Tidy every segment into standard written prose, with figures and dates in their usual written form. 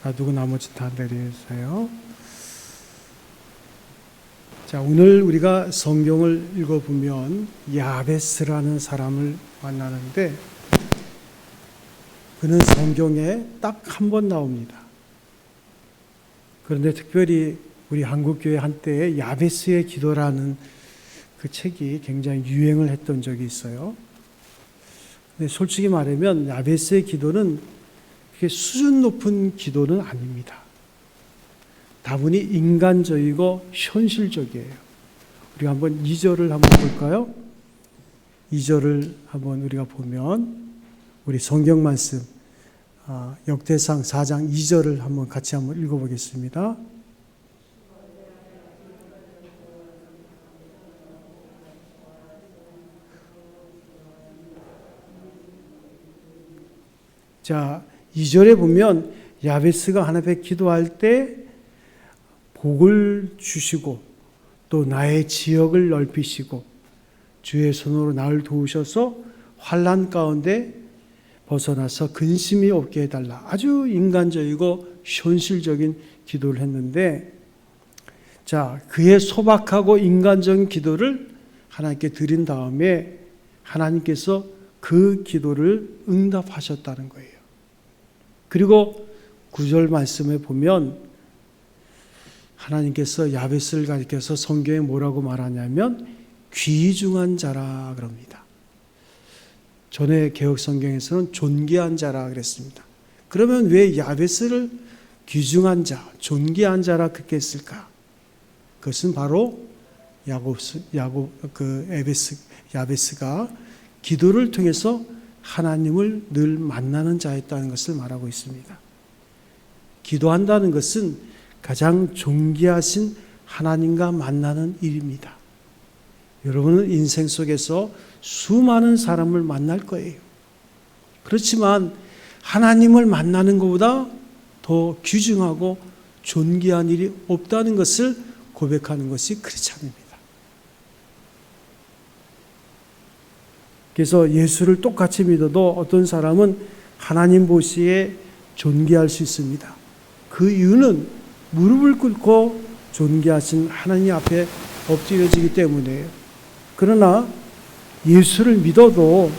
놔두고 나머지 다 내려주세요. 자, 오늘 우리가 성경을 읽어보면 야베스라는 사람을 만나는데 그는 성경에 딱 한 번 나옵니다. 그런데 특별히 우리 한국교회 한때 야베스의 기도라는 그 책이 굉장히 유행을 했던 적이 있어요. 근데 솔직히 말하면 야베스의 기도는 그게 수준 높은 기도는 아닙니다. 다분히 인간적이고 현실적이에요. 우리가 한번 2절을 한번 볼까요? 2절을 한번 우리가 보면 우리 성경 말씀 역대상 4장 2절을 한번 같이 한번 읽어보겠습니다. 자, 2절에 보면 야베스가 하나님 앞에 기도할 때 복을 주시고 또 나의 지역을 넓히시고 주의 손으로 나를 도우셔서 환난 가운데 벗어나서 근심이 없게 해달라. 아주 인간적이고 현실적인 기도를 했는데, 자, 그의 소박하고 인간적인 기도를 하나님께 드린 다음에 하나님께서 그 기도를 응답하셨다는 거예요. 그리고 9절 말씀에 보면 하나님께서 야베스를 가리켜서 성경에 뭐라고 말하냐면 귀중한 자라 그럽니다. 전에 개혁 성경에서는 존귀한 자라 그랬습니다. 그러면 왜 야베스를 귀중한 자, 존귀한 자라 그렇게 했을까? 그것은 바로 야베스가 기도를 통해서 하나님을 늘 만나는 자였다는 것을 말하고 있습니다. 기도한다는 것은 가장 존귀하신 하나님과 만나는 일입니다. 여러분은 인생 속에서 수많은 사람을 만날 거예요. 그렇지만 하나님을 만나는 것보다 더 귀중하고 존귀한 일이 없다는 것을 고백하는 것이 크리스찬입니다. 그래서 예수를 똑같이 믿어도 어떤 사람은 하나님 보시기에 존귀할 수 있습니다. 그 이유는 무릎을 꿇고 존귀하신 하나님 앞에 엎드려지기 때문이에요. 그러나 예수를 믿어도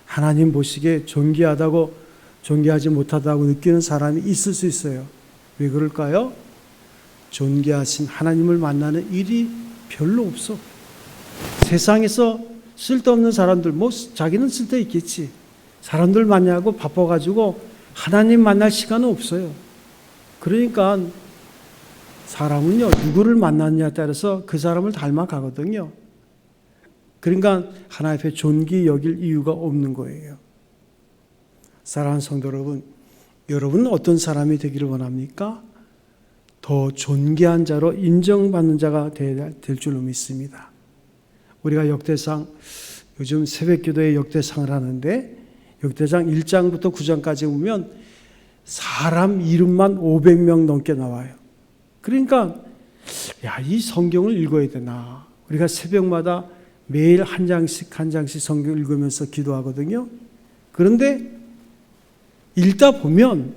하나님 보시기에 존귀하지 못하다고 느끼는 사람이 있을 수 있어요. 왜 그럴까요? 존귀하신 하나님을 만나는 일이 별로 없어. 세상에서 쓸데없는 사람들, 자기는 쓸데 있겠지. 사람들 만나고 바빠가지고 하나님 만날 시간은 없어요. 그러니까 사람은요, 누구를 만났냐에 따라서 그 사람을 닮아가거든요. 그러니까 하나님 앞에 존귀 여길 이유가 없는 거예요. 사랑하는 성도 여러분, 여러분은 어떤 사람이 되기를 원합니까? 더 존귀한 자로 인정받는 자가 될 줄로 믿습니다. 우리가 역대상, 요즘 새벽기도에 역대상을 하는데 역대상 1장부터 9장까지 보면 사람 이름만 500명 넘게 나와요. 그러니까 이 성경을 읽어야 되나. 우리가 새벽마다 매일 한 장씩 성경을 읽으면서 기도하거든요. 그런데 읽다 보면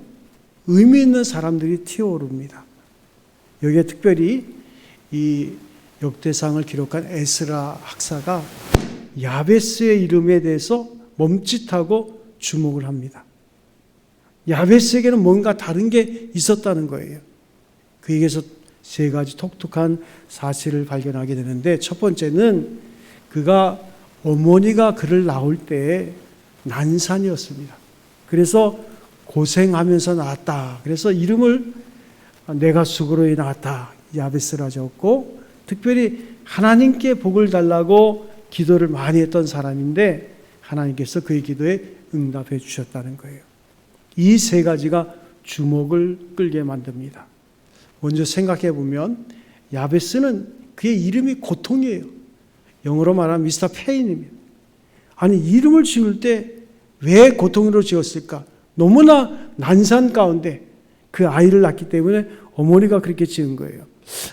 의미 있는 사람들이 튀어오릅니다. 여기에 특별히 이 역대상을 기록한 에스라 학사가 야베스의 이름에 대해서 멈칫하고 주목을 합니다. 야베스에게는 뭔가 다른 게 있었다는 거예요. 그에게서 세 가지 독특한 사실을 발견하게 되는데, 첫 번째는 그가 어머니가 그를 낳을 때 난산이었습니다. 그래서 고생하면서 낳았다. 그래서 이름을 내가 수고로 낳았다, 야베스라 적고, 특별히 하나님께 복을 달라고 기도를 많이 했던 사람인데 하나님께서 그의 기도에 응답해 주셨다는 거예요. 이 세 가지가 주목을 끌게 만듭니다. 먼저 생각해 보면 야베스는 그의 이름이 고통이에요. 영어로 말하면 미스터 페인입니다. 아니, 이름을 지을 때 왜 고통으로 지었을까? 너무나 난산 가운데 그 아이를 낳기 때문에 어머니가 그렇게 지은 거예요.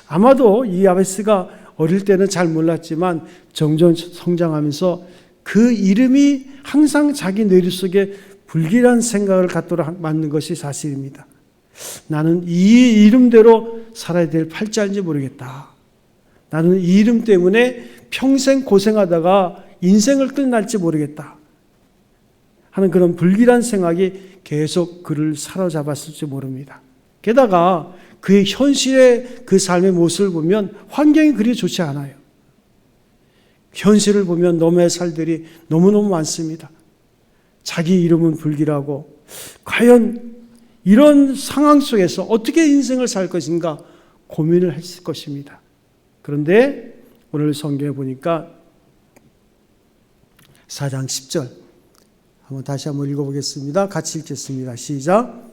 아마도 이 야베스가 어릴 때는 잘 몰랐지만 점점 성장하면서 그 이름이 항상 자기 뇌리 속에 불길한 생각을 갖도록 만든 것이 사실입니다. 나는 이 이름대로 살아야 될 팔자인지 모르겠다. 나는 이 이름 때문에 평생 고생하다가 인생을 끝날지 모르겠다 하는 그런 불길한 생각이 계속 그를 사로잡았을지 모릅니다. 게다가 그의 현실의 그 삶의 모습을 보면 환경이 그리 좋지 않아요. 현실을 보면 넘어야 살들이 너무너무 많습니다. 자기 이름은 불길하고 과연 이런 상황 속에서 어떻게 인생을 살 것인가 고민을 했을 것입니다. 그런데 오늘 성경에 보니까 4장 10절 한번 다시 한번 읽어보겠습니다. 같이 읽겠습니다. 시작.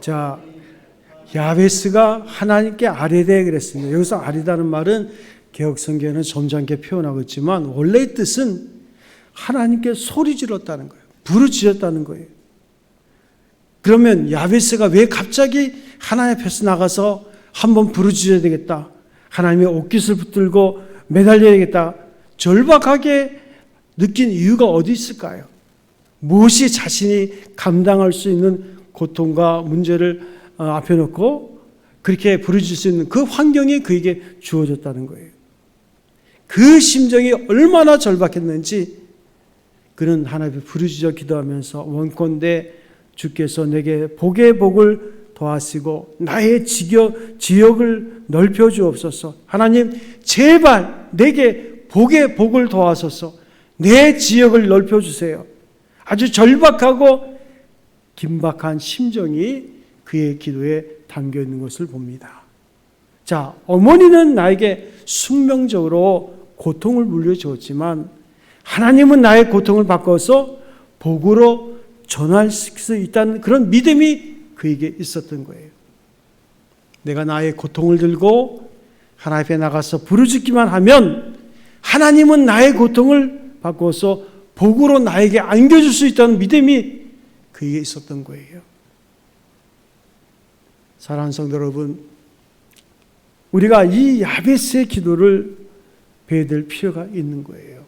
자, 야베스가 하나님께 아뢰되 그랬습니다. 여기서 아뢰다는 말은 개혁성경에는 점잖게 표현하고 있지만 원래의 뜻은 하나님께 소리 질렀다는 거예요. 부르짖었다는 거예요. 그러면 야베스가 왜 갑자기 하나님 앞에서 나가서 한번 부르짖어야 되겠다, 하나님의 옷깃을 붙들고 매달려야 되겠다, 절박하게 느낀 이유가 어디 있을까요? 무엇이 자신이 감당할 수 있는 고통과 문제를 앞에 놓고 그렇게 부르짖을 수 있는 그 환경이 그에게 주어졌다는 거예요. 그 심정이 얼마나 절박했는지 그는 하나님께 부르짖어 기도하면서 원컨대 주께서 내게 복의 복을 더하시고 나의 지역을 넓혀 주옵소서. 하나님 제발 내게 복의 복을 더하소서. 내 지역을 넓혀 주세요. 아주 절박하고 긴박한 심정이 그의 기도에 담겨 있는 것을 봅니다. 자, 어머니는 나에게 숙명적으로 고통을 물려주었지만 하나님은 나의 고통을 바꿔서 복으로 전환시킬 수 있다는 그런 믿음이 그에게 있었던 거예요. 내가 나의 고통을 들고 하나님 앞에 나가서 부르짖기만 하면 하나님은 나의 고통을 바꿔서 복으로 나에게 안겨줄 수 있다는 믿음이 그에게 있었던 거예요. 사랑하는 성도 여러분, 우리가 이 야베스의 기도를 배워야 될 필요가 있는 거예요.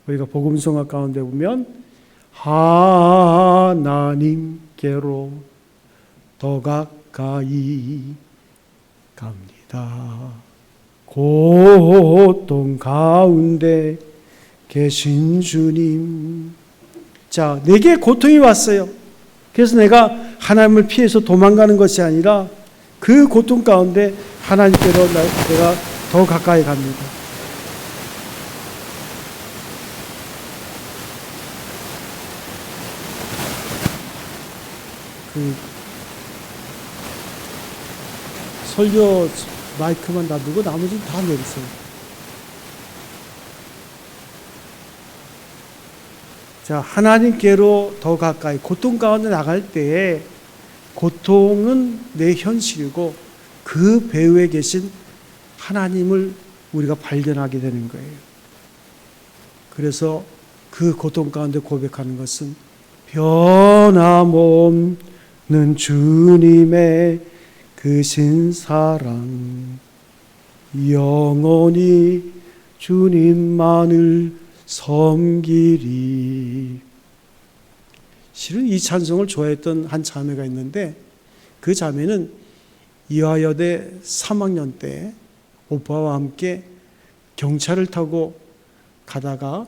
우리가 복음성화 가운데 보면 하나님께로 더 가까이 갑니다. 고통 가운데 계신 주님. 자, 내게 고통이 왔어요. 그래서 내가 하나님을 피해서 도망가는 것이 아니라 그 고통 가운데 하나님께로 내가 더 가까이 갑니다. 설교 마이크만 놔두고 나머지는 다 내리세요. 자, 하나님께로 더 가까이, 고통 가운데 나갈 때에 고통은 내 현실이고 그 배후에 계신 하나님을 우리가 발견하게 되는 거예요. 그래서 그 고통 가운데 고백하는 것은 변함없는 주님의 크신 사랑, 영원히 주님만을 섬기리. 실은 이 찬송을 좋아했던 한 자매가 있는데 그 자매는 이화여대 3학년 때 오빠와 함께 경차를 타고 가다가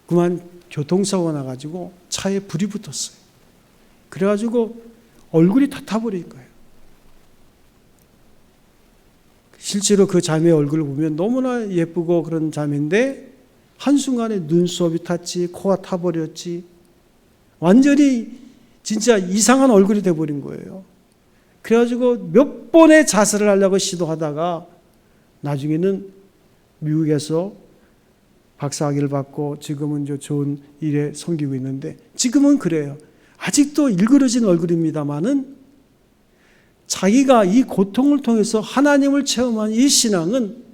그만 교통사고가 나가지고 차에 불이 붙었어요. 그래가지고 얼굴이 다 타버린 거예요. 실제로 그 자매의 얼굴을 보면 너무나 예쁘고 그런 자매인데 한순간에 눈썹이 탔지, 코가 타버렸지, 완전히 진짜 이상한 얼굴이 돼버린 거예요. 그래가지고 몇 번의 자살을 하려고 시도하다가 나중에는 미국에서 박사학위를 받고 지금은 좋은 일에 섬기고 있는데 지금은 그래요. 아직도 일그러진 얼굴입니다마는 자기가 이 고통을 통해서 하나님을 체험한 이 신앙은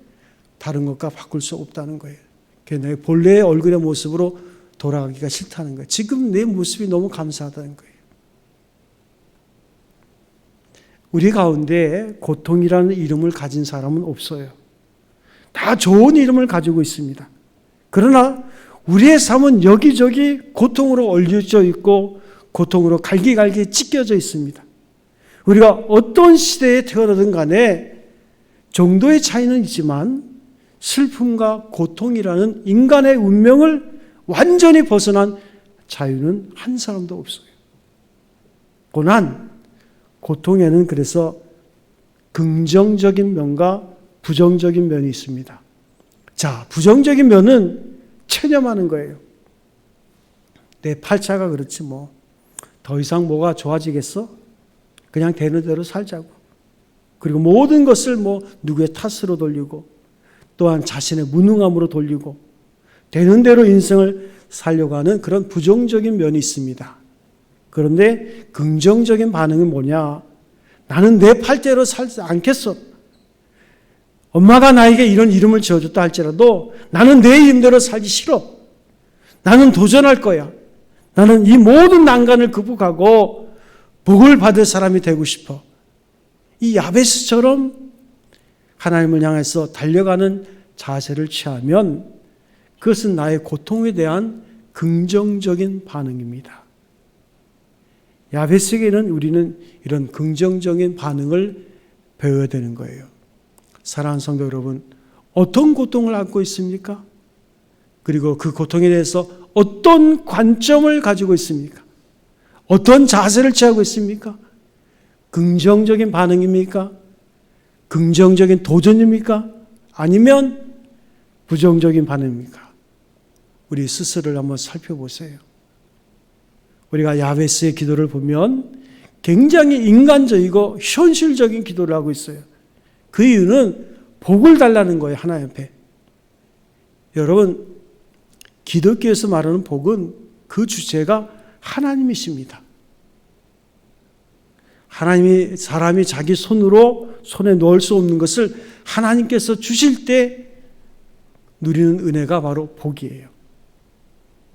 다른 것과 바꿀 수 없다는 거예요. 내 본래의 얼굴의 모습으로 돌아가기가 싫다는 거예요. 지금 내 모습이 너무 감사하다는 거예요. 우리 가운데 고통이라는 이름을 가진 사람은 없어요. 다 좋은 이름을 가지고 있습니다. 그러나 우리의 삶은 여기저기 고통으로 얼려져 있고 고통으로 갈기갈기 찢겨져 있습니다. 우리가 어떤 시대에 태어나든 간에 정도의 차이는 있지만 슬픔과 고통이라는 인간의 운명을 완전히 벗어난 자유는 한 사람도 없어요. 고난, 고통에는 그래서 긍정적인 면과 부정적인 면이 있습니다. 자, 부정적인 면은 체념하는 거예요. 내 팔자가 그렇지 뭐. 더 이상 뭐가 좋아지겠어? 그냥 되는 대로 살자고. 그리고 모든 것을 뭐 누구의 탓으로 돌리고 또한 자신의 무능함으로 돌리고 되는 대로 인생을 살려고 하는 그런 부정적인 면이 있습니다. 그런데 긍정적인 반응은 뭐냐? 나는 내 팔자로 살지 않겠어. 엄마가 나에게 이런 이름을 지어줬다 할지라도 나는 내 이름대로 살기 싫어. 나는 도전할 거야. 나는 이 모든 난간을 극복하고 복을 받을 사람이 되고 싶어. 이 야베스처럼 하나님을 향해서 달려가는 자세를 취하면 그것은 나의 고통에 대한 긍정적인 반응입니다. 야베스에게는 우리는 이런 긍정적인 반응을 배워야 되는 거예요. 사랑하는 성도 여러분, 어떤 고통을 안고 있습니까? 그리고 그 고통에 대해서 어떤 관점을 가지고 있습니까? 어떤 자세를 취하고 있습니까? 긍정적인 반응입니까? 긍정적인 도전입니까? 아니면 부정적인 반응입니까? 우리 스스로를 한번 살펴보세요. 우리가 야베스의 기도를 보면 굉장히 인간적이고 현실적인 기도를 하고 있어요. 그 이유는 복을 달라는 거예요, 하나님 앞에. 여러분, 기독교에서 말하는 복은 그 주체가 하나님이십니다. 하나님이 사람이 자기 손에 놓을 수 없는 것을 하나님께서 주실 때 누리는 은혜가 바로 복이에요.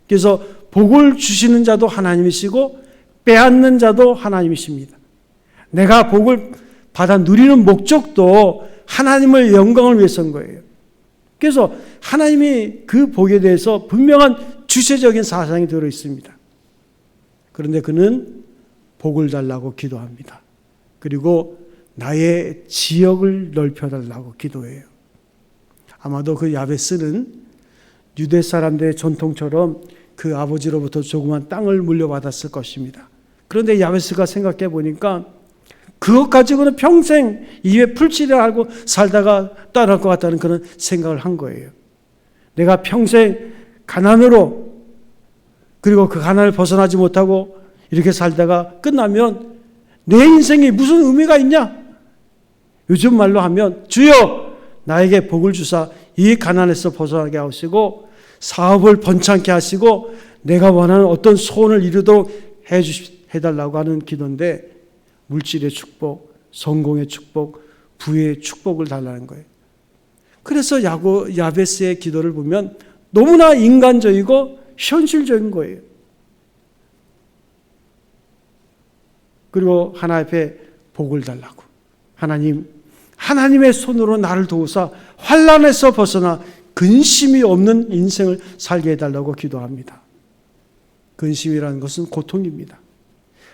그래서 복을 주시는 자도 하나님이시고 빼앗는 자도 하나님이십니다. 내가 복을 받아 누리는 목적도 하나님의 영광을 위해서인 거예요. 그래서 하나님이 그 복에 대해서 분명한 주체적인 사상이 들어 있습니다. 그런데 그는 복을 달라고 기도합니다. 그리고 나의 지역을 넓혀달라고 기도해요. 아마도 그 야베스는 유대 사람들의 전통처럼 그 아버지로부터 조그만 땅을 물려받았을 것입니다. 그런데 야베스가 생각해 보니까 그것 가지고는 평생 입에 풀칠을 하고 살다가 떠날 것 같다는 그런 생각을 한 거예요. 내가 평생 가난으로 그리고 그 가난을 벗어나지 못하고 이렇게 살다가 끝나면 내 인생이 무슨 의미가 있냐? 요즘 말로 하면 주여 나에게 복을 주사 이 가난에서 벗어나게 하시고 사업을 번창케 하시고 내가 원하는 어떤 소원을 이루도록 해달라고 하는 기도인데 물질의 축복, 성공의 축복, 부의 축복을 달라는 거예요. 그래서 야베스의 기도를 보면 너무나 인간적이고 현실적인 거예요. 그리고 하나님 앞에 복을 달라고. 하나님의 손으로 나를 도우사 환난에서 벗어나 근심이 없는 인생을 살게 해달라고 기도합니다. 근심이라는 것은 고통입니다.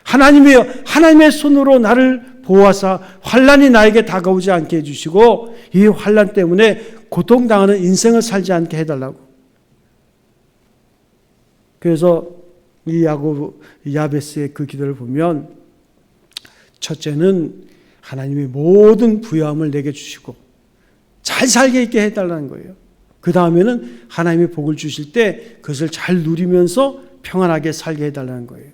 하나님의 손으로 나를 보호하사 환난이 나에게 다가오지 않게 해주시고 이 환난 때문에 고통당하는 인생을 살지 않게 해달라고. 그래서 이 야베스의 그 기도를 보면 첫째는 하나님이 모든 부유함을 내게 주시고 잘 살게 있게 해달라는 거예요. 그 다음에는 하나님이 복을 주실 때 그것을 잘 누리면서 평안하게 살게 해달라는 거예요.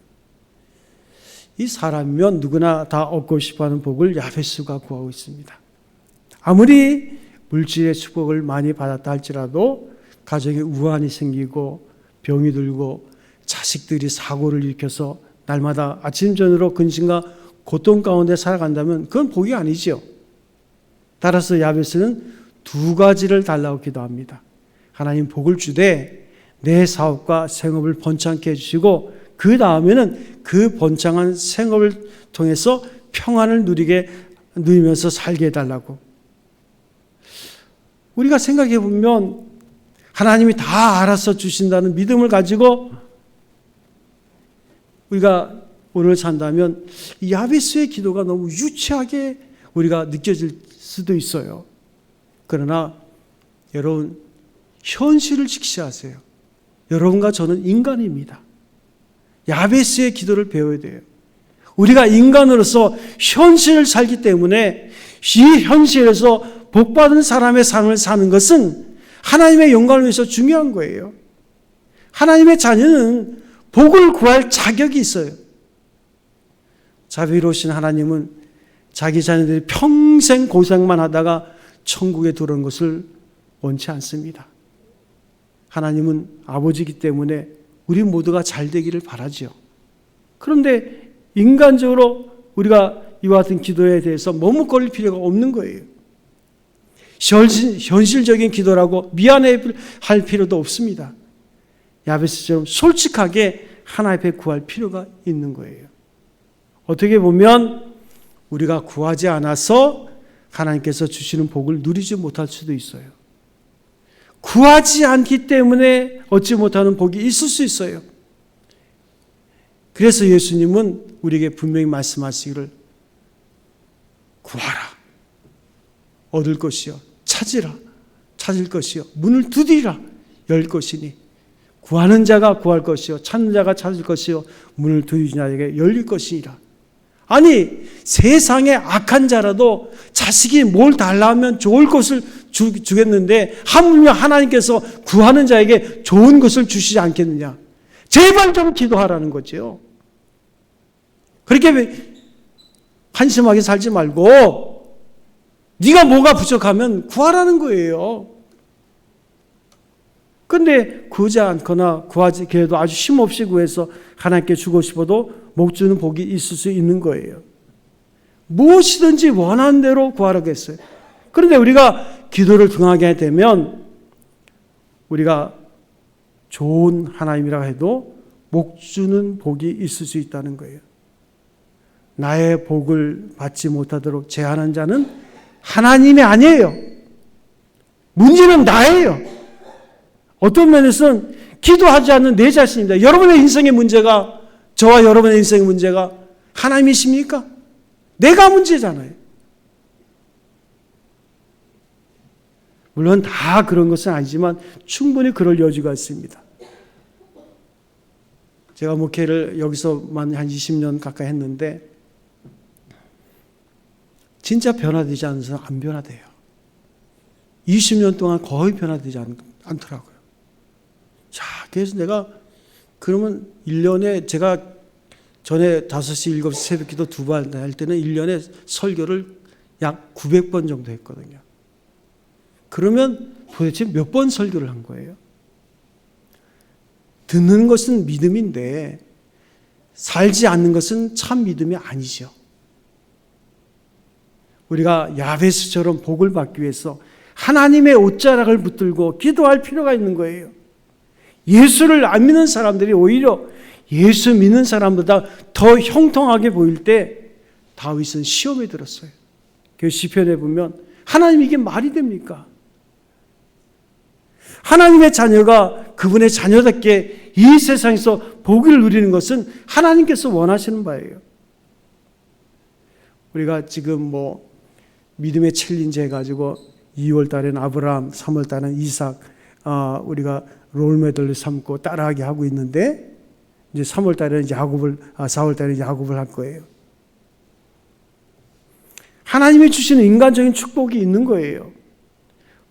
이 사람이면 누구나 다 얻고 싶어하는 복을 야베스가 구하고 있습니다. 아무리 물질의 축복을 많이 받았다 할지라도 가정에 우환이 생기고 병이 들고 자식들이 사고를 일으켜서 날마다 아침 저녁으로 근심과 고통 가운데 살아간다면 그건 복이 아니죠. 따라서 야베스는 두 가지를 달라고 기도합니다. 하나님 복을 주되 내 사업과 생업을 번창케 해주시고 그 다음에는 그 번창한 생업을 통해서 평안을 누리면서 살게 해달라고. 우리가 생각해 보면 하나님이 다 알아서 주신다는 믿음을 가지고 우리가 오늘 산다면 이 야베스의 기도가 너무 유치하게 우리가 느껴질 수도 있어요. 그러나 여러분, 현실을 직시하세요. 여러분과 저는 인간입니다. 야베스의 기도를 배워야 돼요. 우리가 인간으로서 현실을 살기 때문에 이 현실에서 복받은 사람의 삶을 사는 것은 하나님의 영광을 위해서 중요한 거예요. 하나님의 자녀는 복을 구할 자격이 있어요. 자비로우신 하나님은 자기 자녀들이 평생 고생만 하다가 천국에 들어온 것을 원치 않습니다. 하나님은 아버지이기 때문에 우리 모두가 잘 되기를 바라죠. 그런데 인간적으로 우리가 이와 같은 기도에 대해서 머뭇거릴 필요가 없는 거예요. 현실적인 기도라고 미안해할 필요도 없습니다. 야베스처럼 솔직하게 하나님 앞에 구할 필요가 있는 거예요. 어떻게 보면 우리가 구하지 않아서 하나님께서 주시는 복을 누리지 못할 수도 있어요. 구하지 않기 때문에 얻지 못하는 복이 있을 수 있어요. 그래서 예수님은 우리에게 분명히 말씀하시기를 구하라. 얻을 것이요. 찾으라. 찾을 것이요. 문을 두드리라. 열 것이니. 구하는 자가 구할 것이요. 찾는 자가 찾을 것이요. 문을 두드리는 자에게 열릴 것이니라. 아니, 세상에 악한 자라도 자식이 뭘 달라면 좋을 것을 주겠는데 하물며 하나님께서 구하는 자에게 좋은 것을 주시지 않겠느냐. 제발 좀 기도하라는 거죠. 그렇게 한심하게 살지 말고 네가 뭐가 부족하면 구하라는 거예요. 그런데 구하지 않거나 구하지 그래도 아주 힘없이 구해서 하나님께 주고 싶어도 못 주는 복이 있을 수 있는 거예요. 무엇이든지 원하는 대로 구하라고 했어요. 그런데 우리가 기도를 등하게 되면 우리가 좋은 하나님이라 해도 못 주는 복이 있을 수 있다는 거예요. 나의 복을 받지 못하도록 제한한 자는 하나님이 아니에요. 문제는 나예요. 어떤 면에서는 기도하지 않는 내 자신입니다. 여러분의 인생의 문제가, 저와 여러분의 인생의 문제가 하나님이십니까? 내가 문제잖아요. 물론 다 그런 것은 아니지만 충분히 그럴 여지가 있습니다. 제가 목회를 여기서만 한 20년 가까이 했는데 진짜 변화되지 않는 사람 안 변화돼요. 20년 동안 거의 변화되지 않더라고요. 자, 그래서 내가 그러면 1년에 제가 전에 5시, 7시 새벽 기도 2번 할 때는 1년에 설교를 약 900번 정도 했거든요. 그러면 도대체 몇 번 설교를 한 거예요? 듣는 것은 믿음인데 살지 않는 것은 참 믿음이 아니죠. 우리가 야베스처럼 복을 받기 위해서 하나님의 옷자락을 붙들고 기도할 필요가 있는 거예요. 예수를 안 믿는 사람들이 오히려 예수 믿는 사람보다 더 형통하게 보일 때 다윗은 시험에 들었어요. 그 시편에 보면 하나님 이게 말이 됩니까? 하나님의 자녀가 그분의 자녀답게 이 세상에서 복을 누리는 것은 하나님께서 원하시는 바예요. 우리가 지금 믿음의 챌린지 해가지고 2월 달에는 아브라함, 3월 달에는 이삭, 우리가 롤모델을 삼고 따라하게 하고 있는데 이제 3월 달에는 4월 달에는 야곱을 할 거예요. 하나님이 주시는 인간적인 축복이 있는 거예요.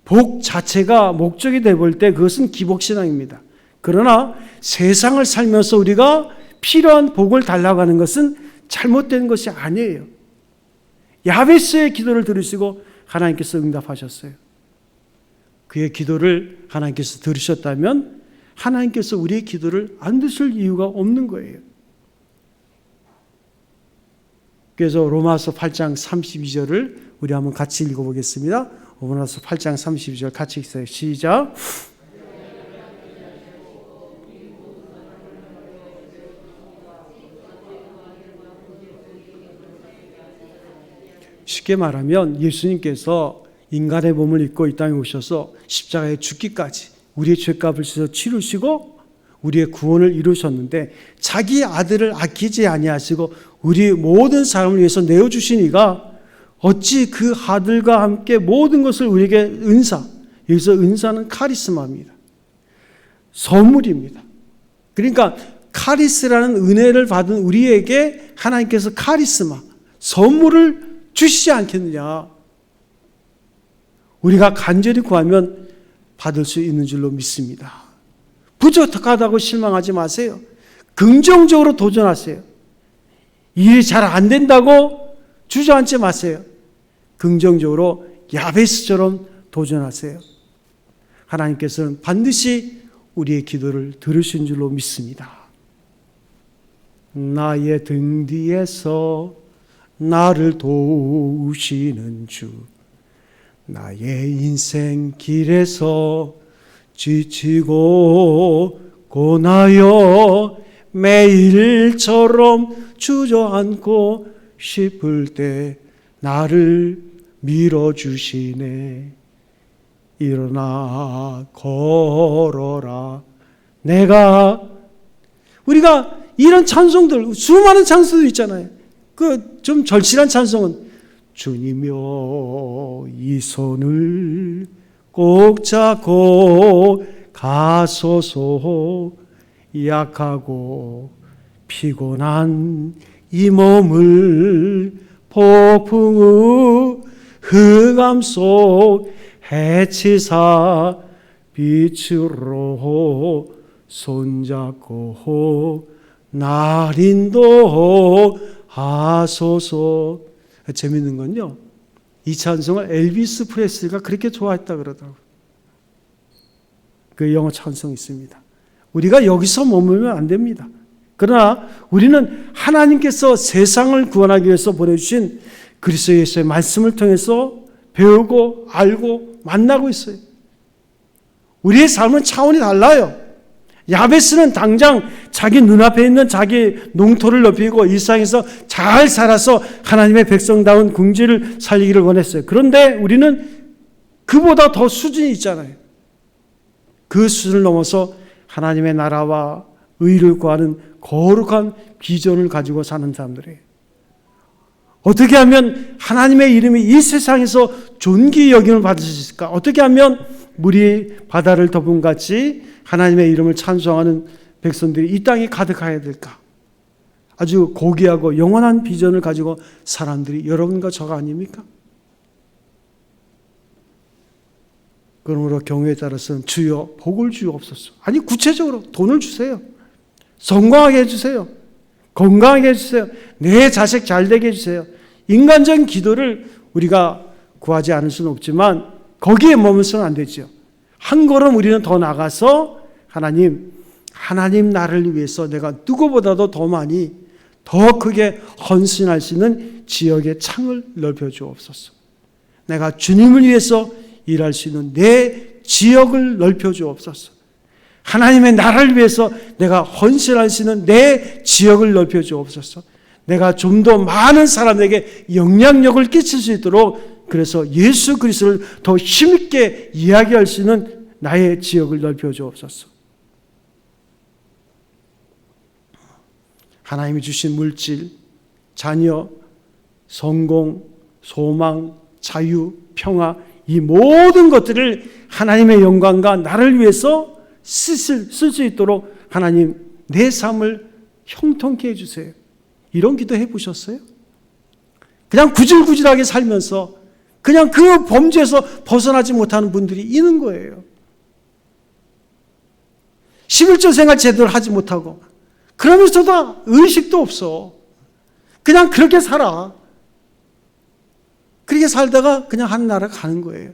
복 자체가 목적이 되어볼 때 그것은 기복신앙입니다. 그러나 세상을 살면서 우리가 필요한 복을 달라고 하는 것은 잘못된 것이 아니에요. 야베스의 기도를 들으시고 하나님께서 응답하셨어요. 그의 기도를 하나님께서 들으셨다면 하나님께서 우리의 기도를 안 들으실 이유가 없는 거예요. 그래서 로마서 8장 32절을 우리 한번 같이 읽어보겠습니다. 로마서 8장 32절 같이 읽어요. 시작. 쉽게 말하면 예수님께서 인간의 몸을 입고 이 땅에 오셔서 십자가에 죽기까지 우리의 죄값을 지어 치르시고 우리의 구원을 이루셨는데 자기 아들을 아끼지 아니하시고 우리 모든 사람을 위해서 내어주신 이가 어찌 그 아들과 함께 모든 것을 우리에게 은사, 여기서 은사는 카리스마입니다. 선물입니다. 그러니까 카리스라는 은혜를 받은 우리에게 하나님께서 카리스마, 선물을 주시지 않겠느냐. 우리가 간절히 구하면 받을 수 있는 줄로 믿습니다. 부족하다고 실망하지 마세요. 긍정적으로 도전하세요. 일이 잘 안 된다고 주저앉지 마세요. 긍정적으로 야베스처럼 도전하세요. 하나님께서는 반드시 우리의 기도를 들으신 줄로 믿습니다. 나의 등 뒤에서 나를 도우시는 주, 나의 인생 길에서 지치고 고나여 매일처럼 주저앉고 싶을 때 나를 밀어주시네. 일어나 걸어라. 우리가 이런 찬송들, 수많은 찬송들 있잖아요. 그 좀 절실한 찬송은 주님여 이 손을 꼭 잡고 가소서. 약하고 피곤한 이 몸을 폭풍의 흑암 속 해치사 빛으로 손잡고 날 인도하소서. 재밌는 건요, 이 찬송을 엘비스 프레슬리가 그렇게 좋아했다 그러더라고요. 그 영어 찬송이 있습니다. 우리가 여기서 머물면 안 됩니다. 그러나 우리는 하나님께서 세상을 구원하기 위해서 보내주신 그리스도 예수의 말씀을 통해서 배우고 알고 만나고 있어요. 우리의 삶은 차원이 달라요. 야베스는 당장 자기 눈앞에 있는 자기 농토를 넓히고 일상에서 잘 살아서 하나님의 백성다운 궁지를 살리기를 원했어요. 그런데 우리는 그보다 더 수준이 있잖아요. 그 수준을 넘어서 하나님의 나라와 의를 구하는 거룩한 비전을 가지고 사는 사람들이에요. 어떻게 하면 하나님의 이름이 이 세상에서 존귀 여김을 받을 수 있을까? 어떻게 하면 물이 바다를 덮은 같이 하나님의 이름을 찬송하는 백성들이 이 땅에 가득해야 될까? 아주 고귀하고 영원한 비전을 가지고 사람들이 여러분과 저가 아닙니까? 그러므로 경우에 따라서는 주여 복을 주옵소서. 아니 구체적으로 돈을 주세요. 성공하게 해주세요. 건강하게 해주세요. 내 자식 잘 되게 해주세요. 인간적인 기도를 우리가 구하지 않을 수는 없지만 거기에 머물러서는 안 되죠. 한 걸음 우리는 더 나가서 하나님 나를 위해서 내가 누구보다도 더 많이 더 크게 헌신할 수 있는 지역의 창을 넓혀 주옵소서. 내가 주님을 위해서 일할 수 있는 내 지역을 넓혀 주옵소서. 하나님의 나라를 위해서 내가 헌신할 수 있는 내 지역을 넓혀 주옵소서. 내가 좀 더 많은 사람에게 영향력을 끼칠 수 있도록, 그래서 예수 그리스도를 더 힘있게 이야기할 수 있는 나의 지역을 넓혀 주옵소서. 하나님이 주신 물질, 자녀, 성공, 소망, 자유, 평화, 이 모든 것들을 하나님의 영광과 나를 위해서 쓸 수 있도록 하나님 내 삶을 형통케 해주세요. 이런 기도 해보셨어요? 그냥 구질구질하게 살면서 그냥 그 범죄에서 벗어나지 못하는 분들이 있는 거예요. 11조 생활 제대로 하지 못하고 그러면서도 의식도 없어. 그냥 그렇게 살아. 그렇게 살다가 그냥 한 나라 가는 거예요.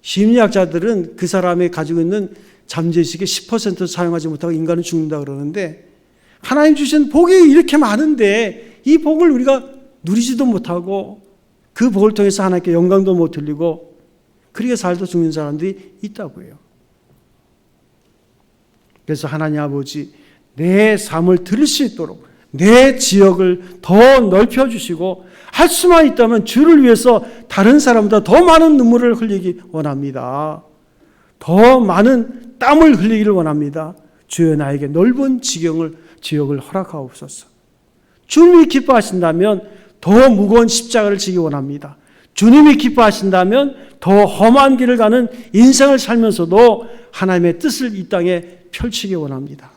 심리학자들은 그 사람이 가지고 있는 잠재의식의 10% 사용하지 못하고 인간은 죽는다 그러는데, 하나님 주신 복이 이렇게 많은데 이 복을 우리가 누리지도 못하고 그 복을 통해서 하나님께 영광도 못 돌리고 그렇게 살다 죽는 사람들이 있다고 해요. 그래서 하나님 아버지, 내 삶을 들을 수 있도록, 내 지역을 더 넓혀주시고 할 수만 있다면 주를 위해서 다른 사람보다 더 많은 눈물을 흘리기 원합니다. 더 많은 땀을 흘리기를 원합니다. 주여 나에게 넓은 지역을 허락하옵소서. 주님이 기뻐하신다면 더 무거운 십자가를 지기 원합니다. 주님이 기뻐하신다면 더 험한 길을 가는 인생을 살면서도 하나님의 뜻을 이 땅에 펼치기 원합니다.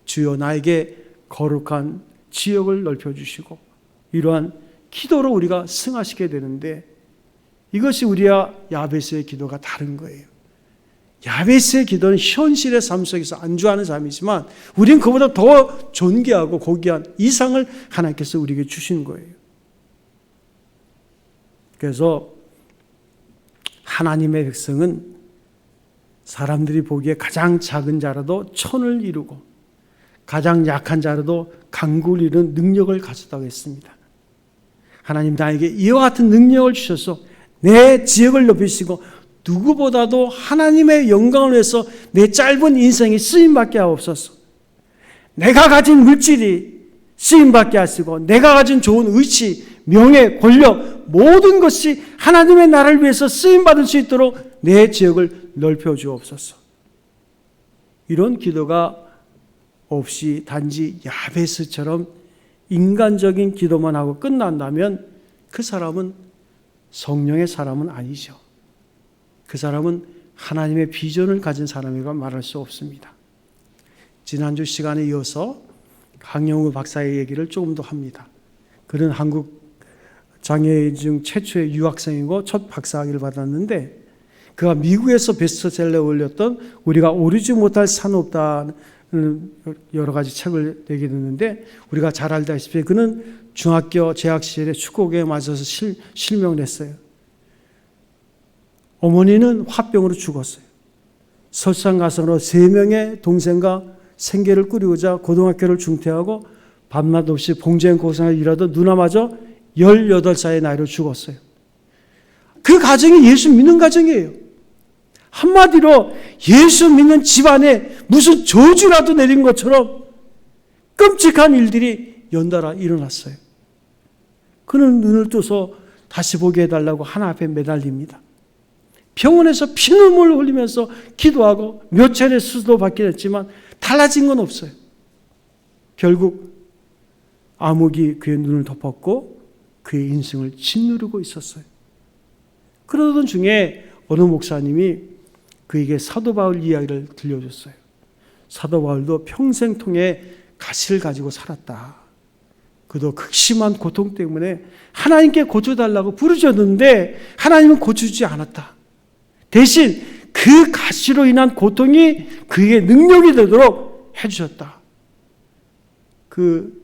주여 나에게 거룩한 지역을 넓혀주시고 이러한 기도로 우리가 승하시게 되는데 이것이 우리와 야베스의 기도가 다른 거예요. 야베스의 기도는 현실의 삶 속에서 안주하는 삶이지만 우리는 그보다 더 존귀하고 고귀한 이상을 하나님께서 우리에게 주시는 거예요. 그래서 하나님의 백성은 사람들이 보기에 가장 작은 자라도 천을 이루고 가장 약한 자라도 강구를 이루는 능력을 가졌다고 했습니다. 하나님 나에게 이와 같은 능력을 주셔서 내 지역을 높이시고 누구보다도 하나님의 영광을 위해서 내 짧은 인생이 쓰임받게 하옵소서. 내가 가진 물질이 쓰임받게 하시고 내가 가진 좋은 의치, 명예, 권력 모든 것이 하나님의 나라를 위해서 쓰임받을 수 있도록 내 지역을 넓혀 주옵소서. 이런 기도가 없이 단지 야베스처럼 인간적인 기도만 하고 끝난다면 그 사람은 성령의 사람은 아니죠. 그 사람은 하나님의 비전을 가진 사람이라고 말할 수 없습니다. 지난주 시간에 이어서 강영우 박사의 얘기를 조금 더 합니다. 그는 한국 장애인 중 최초의 유학생이고 첫 박사학위를 받았는데 그가 미국에서 베스트셀러에 올렸던 우리가 오르지 못할 산은 없다는 여러 가지 책을 내게 됐는데 우리가 잘 알다시피 그는 중학교 재학 시절에 축구공에 맞아서 실명을 했어요. 어머니는 화병으로 죽었어요. 설상가상으로 3명의 동생과 생계를 꾸리고자 고등학교를 중퇴하고 밤낮 없이 봉제한 고생을 일하던 누나마저 18살의 나이로 죽었어요. 그 가정이 예수 믿는 가정이에요. 한마디로 예수 믿는 집안에 무슨 저주라도 내린 것처럼 끔찍한 일들이 연달아 일어났어요. 그는 눈을 떠서 다시 보게 해달라고 하나 앞에 매달립니다. 병원에서 피눈물을 흘리면서 기도하고 몇 차례 수술도 받긴 했지만 달라진 건 없어요. 결국 암흑이 그의 눈을 덮었고 그의 인생을 짓누르고 있었어요. 그러던 중에 어느 목사님이 그에게 사도 바울 이야기를 들려줬어요. 사도 바울도 평생 통해 가시를 가지고 살았다. 그도 극심한 고통 때문에 하나님께 고쳐달라고 부르셨는데 하나님은 고쳐주지 않았다. 대신 그 가시로 인한 고통이 그에게 능력이 되도록 해주셨다. 그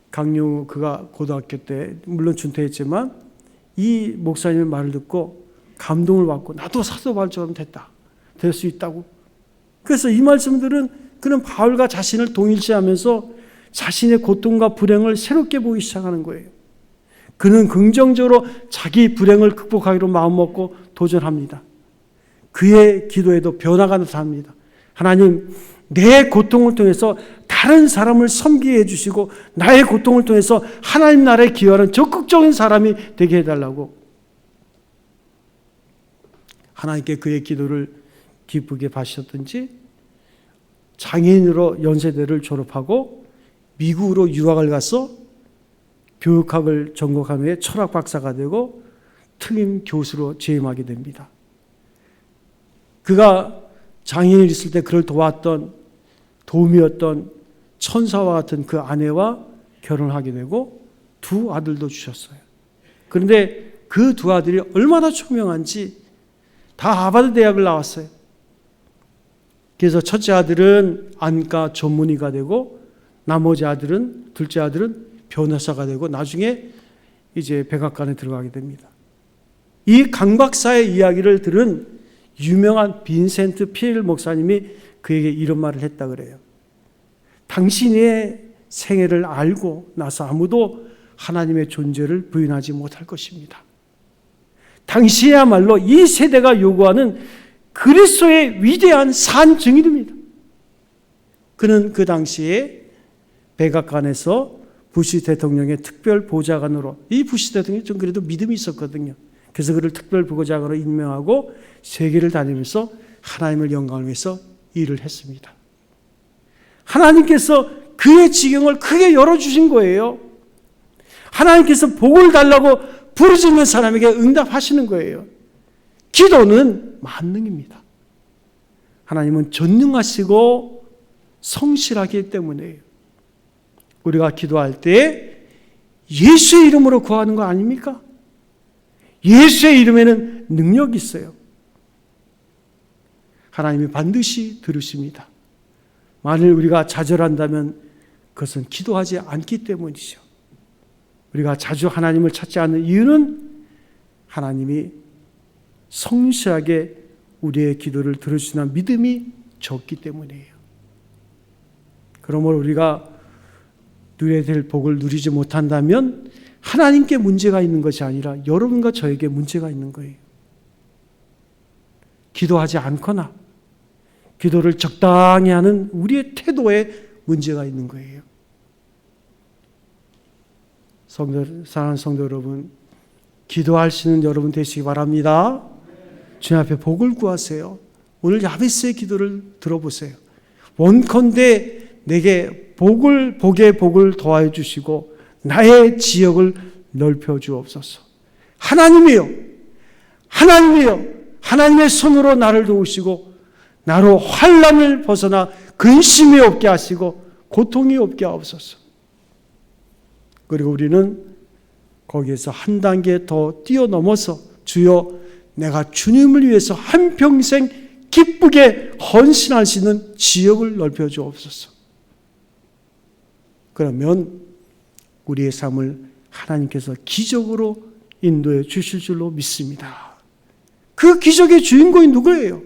강용우 그가 고등학교 때 물론 중퇴했지만 이 목사님의 말을 듣고 감동을 받고 나도 사도 바울처럼 될 수 있다고. 그래서 이 말씀들은 그는 바울과 자신을 동일시하면서 자신의 고통과 불행을 새롭게 보기 시작하는 거예요. 그는 긍정적으로 자기 불행을 극복하기로 마음먹고 도전합니다. 그의 기도에도 변화가 나타납니다. 하나님, 내 고통을 통해서 다른 사람을 섬기게 해주시고 나의 고통을 통해서 하나님 나라에 기여하는 적극적인 사람이 되게 해달라고. 하나님께 그의 기도를 기쁘게 봐주셨든지 장애인으로 연세대를 졸업하고 미국으로 유학을 가서 교육학을 전공한 후에 철학 박사가 되고 특임 교수로 재임하게 됩니다. 그가 장애인이 있을 때 그를 도왔던 도움이었던 천사와 같은 그 아내와 결혼을 하게 되고 2 아들도 주셨어요. 그런데 그 2 아들이 얼마나 초명한지 다 하버드 대학을 나왔어요. 그래서 첫째 아들은 안과 전문의가 되고 나머지 아들은 둘째 아들은 변호사가 되고 나중에 이제 백악관에 들어가게 됩니다. 이 강 박사의 이야기를 들은 유명한 빈센트 피엘 목사님이 그에게 이런 말을 했다 그래요. 당신의 생애를 알고 나서 아무도 하나님의 존재를 부인하지 못할 것입니다. 당신이야말로 이 세대가 요구하는 그리스도의 위대한 산 증인입니다. 그는 그 당시에 백악관에서 부시 대통령의 특별 보좌관으로, 이 부시 대통령이 좀 그래도 믿음이 있었거든요. 그래서 그를 특별 보좌관으로 임명하고 세계를 다니면서 하나님을 영광을 위해서 일을 했습니다. 하나님께서 그의 지경을 크게 열어주신 거예요. 하나님께서 복을 달라고 부르짖는 사람에게 응답하시는 거예요. 기도는 만능입니다. 하나님은 전능하시고 성실하기 때문에요. 우리가 기도할 때 예수의 이름으로 구하는 거 아닙니까? 예수의 이름에는 능력이 있어요. 하나님이 반드시 들으십니다. 만일 우리가 좌절한다면 그것은 기도하지 않기 때문이죠. 우리가 자주 하나님을 찾지 않는 이유는 하나님이 성실하게 우리의 기도를 들으시는 믿음이 적기 때문이에요. 그러므로 우리가 누려야 될 복을 누리지 못한다면 하나님께 문제가 있는 것이 아니라 여러분과 저에게 문제가 있는 거예요. 기도하지 않거나 기도를 적당히 하는 우리의 태도에 문제가 있는 거예요. 사랑하는 성도 여러분, 기도할 수 있는 여러분 되시기 바랍니다. 주님 앞에 복을 구하세요. 오늘 야베스의 기도를 들어보세요. 원컨대 내게 복의 복을 더하여 주시고 나의 지역을 넓혀 주옵소서. 하나님이여, 하나님이여, 하나님의 손으로 나를 도우시고 나로 환난을 벗어나 근심이 없게 하시고 고통이 없게 하옵소서. 그리고 우리는 거기에서 한 단계 더 뛰어넘어서 주여, 내가 주님을 위해서 한평생 기쁘게 헌신할 수 있는 지역을 넓혀 주옵소서. 그러면 우리의 삶을 하나님께서 기적으로 인도해 주실 줄로 믿습니다. 그 기적의 주인공이 누구예요?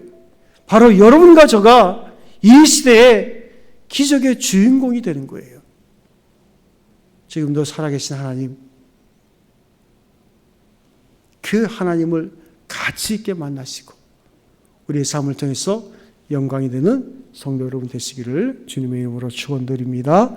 바로 여러분과 저가 이 시대에 기적의 주인공이 되는 거예요. 지금도 살아계신 하나님, 그 하나님을 가치 있게 만나시고 우리의 삶을 통해서 영광이 되는 성도 여러분 되시기를 주님의 이름으로 축원드립니다.